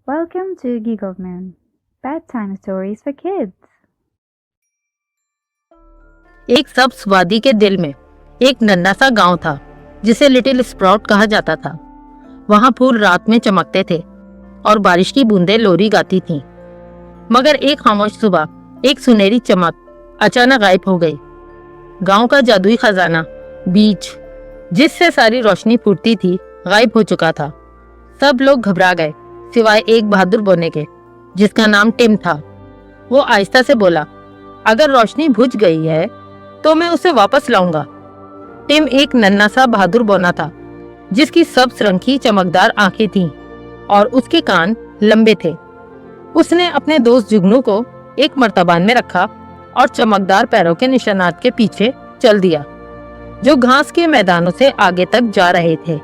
Welcome to Giggleman, bedtime stories for kids. एक सब्ज वादी के दिल में एक नन्हा सा गांव था जिसे लिटिल स्प्राउट कहा जाता था। वहां फूल रात में चमकते थे और बारिश की बूंदें लोरी गाती थीं। मगर एक खामोश सुबह एक सुनहरी चमक अचानक गायब हो गई। गांव का जादुई खजाना, बीज जिससे सारी रोशनी फूटती थी, गायब हो चुका था। सब लोग घबरा गए सिवाय एक बहादुर बोने के, जिसका नाम टिम था। वो आहिस्ता से बोला, अगर रोशनी बुझ गई है तो मैं उसे वापस लाऊंगा। टिम एक नन्हा सा बहादुर बोना था जिसकी सब्ज रंग की चमकदार आंखें थीं और उसके कान लंबे थे। उसने अपने दोस्त जुगनू को एक मर्तबान में रखा और चमकदार पैरों के निशानात के पीछे चल दिया, जो घास के मैदानों से आगे तक जा रहे थे।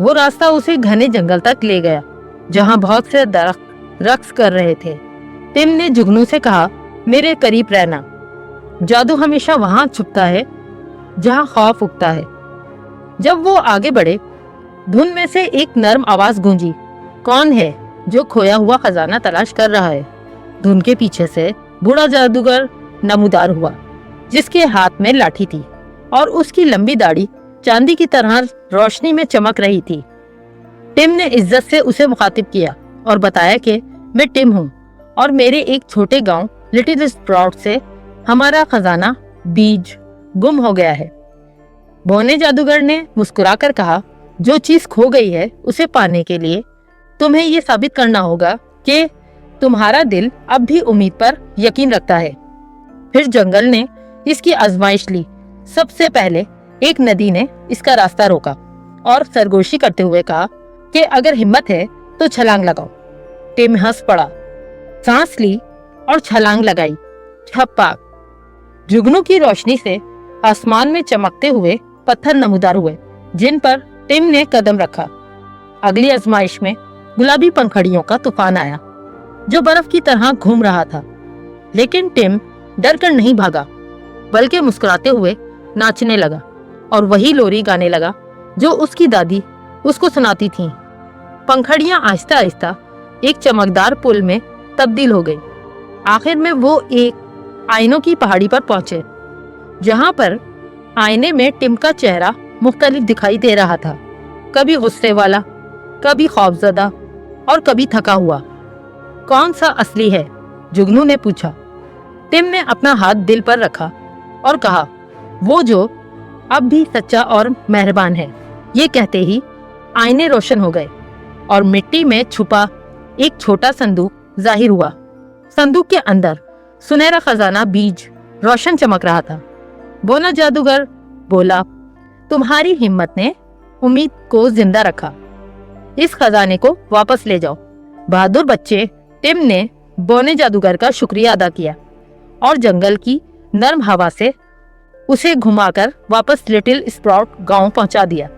वो रास्ता उसे घने जंगल तक ले गया जहां बहुत से दरख्त रक्स कर रहे थे। टिम ने जुगनू से कहा, मेरे करीब रहना। जादू हमेशा वहां छुपता है जहां खौफ उगता है। जब वो आगे बढ़े, धुन में से एक नर्म आवाज गूंजी, कौन है जो खोया हुआ खजाना तलाश कर रहा है? धुन के पीछे से बूढ़ा जादूगर नमूदार हुआ, जिसके हाथ में लाठी थी और उसकी लंबी दाढ़ी चांदी की तरह रोशनी में चमक रही थी। टिम ने इज्जत से उसे मुखातिब किया और बताया कि मैं टिम हूँ और मेरे एक छोटे गांव लिटिल स्प्राउट से हमारा खजाना बीज गुम हो गया है। बोने जादूगर ने मुस्कुराकर कहा, जो चीज खो गई है उसे पाने के लिए तुम्हें ये साबित करना होगा कि तुम्हारा दिल अब भी उम्मीद पर यकीन रखता है। फिर जंगल ने इसकी आजमाइश ली। सबसे पहले एक नदी ने इसका रास्ता रोका और सरगोशी करते हुए कहा कि अगर हिम्मत है तो छलांग लगाओ। टिम हंस पड़ा, सांस ली और छलांग लगाई। छपाक! जुगनू की रोशनी से आसमान में चमकते हुए पत्थर नमूदार हुए जिन पर टिम ने कदम रखा। अगली आजमाइश में गुलाबी पंखड़ियों का तूफान आया जो बर्फ की तरह घूम रहा था। लेकिन टिम डर कर नहीं भागा, बल्कि मुस्कुराते हुए नाचने लगा और वही लोरी गाने लगा जो उसकी दादी उसको सुनाती थीं। पंखड़ियां आहिस्ता आहिस्ता एक चमकदार पुल में तब्दील हो गई। आखिर में वो एक आईनों की पहाड़ी पर पहुंचे, जहां पर आईने में टिम का चेहरा मुख्तलिफ दिखाई दे रहा था, कभी गुस्से वाला, कभी खौफजदा और कभी थका हुआ। कौन सा असली है? जुगनू ने पूछा। टिम ने अपना हाथ दिल पर रखा और कहा, वो जो अब भी सच्चा और मेहरबान है। ये कहते ही आईने रोशन हो गए और मिट्टी में छुपा एक छोटा संदूक जाहिर हुआ। संदूक के अंदर सुनहरा खजाना बीज रोशन चमक रहा था। बोना जादूगर बोला, तुम्हारी हिम्मत ने उम्मीद को जिंदा रखा। इस खजाने को वापस ले जाओ। बहादुर बच्चे टिम ने बोने जादूगर का शुक्रिया अदा किया और जंगल की नर्म हवा से उसे घुमाकर वापस लिटिल स्प्राउट गांव पहुंचा दिया।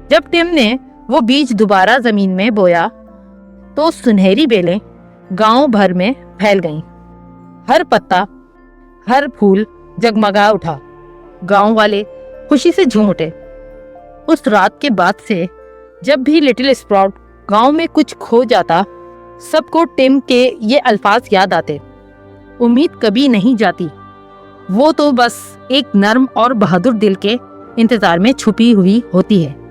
जब टिम ने वो बीज दोबारा जमीन में बोया तो सुनहरी बेलें गांव भर में फैल गईं। हर पत्ता, हर फूल जगमगा उठा। गांव वाले खुशी से झूम उठे। उस रात के बाद से जब भी लिटिल स्प्राउट गांव में कुछ खो जाता, सबको टिम के ये अल्फाज याद आते, उम्मीद कभी नहीं जाती, वो तो बस एक नर्म और बहादुर दिल के इंतजार में छुपी हुई होती है।